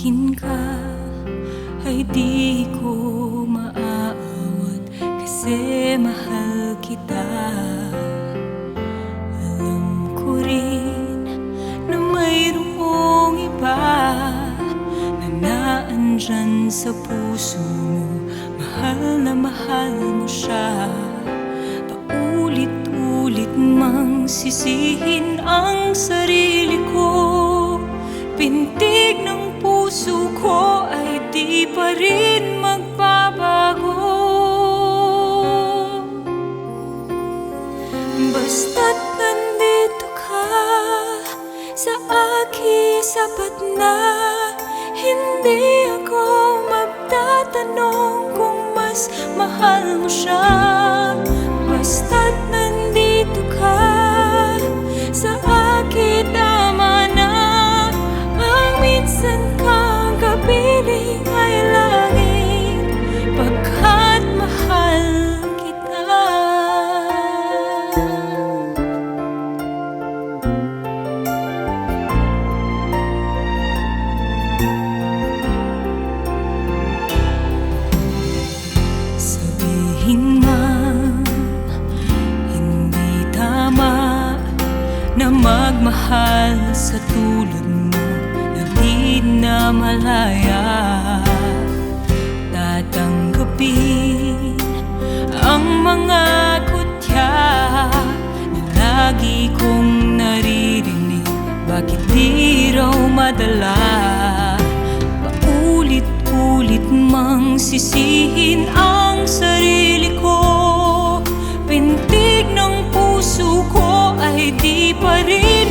Sabihin ka ay di ko maaawat, kasi mahal kita. Alam ko rin na mayroong iba na naandyan sa puso mo. Mahal na mahal mo siya. Paulit-ulit mang sisihin ang sarili ko. Pintig ng puso ko ay di pa rin magbabago. Basta't nandito ka sa akin, sapat na. Hindi ako magtatanong kung mas mahal mo siya. Basta't nandito ka sa akin, tama na. Ang minsan kang kapiling ay langit, pagkat mahal kita. Sabihin man hindi tama na magmahal sa tulad mo, na di na malaya. Tatanggapin ang mga kutya na lagi kong naririnig. Bakit di raw madala? Paulit-ulit mang sisihin ang sarili ko. Pintig ng puso ko ay di pa rin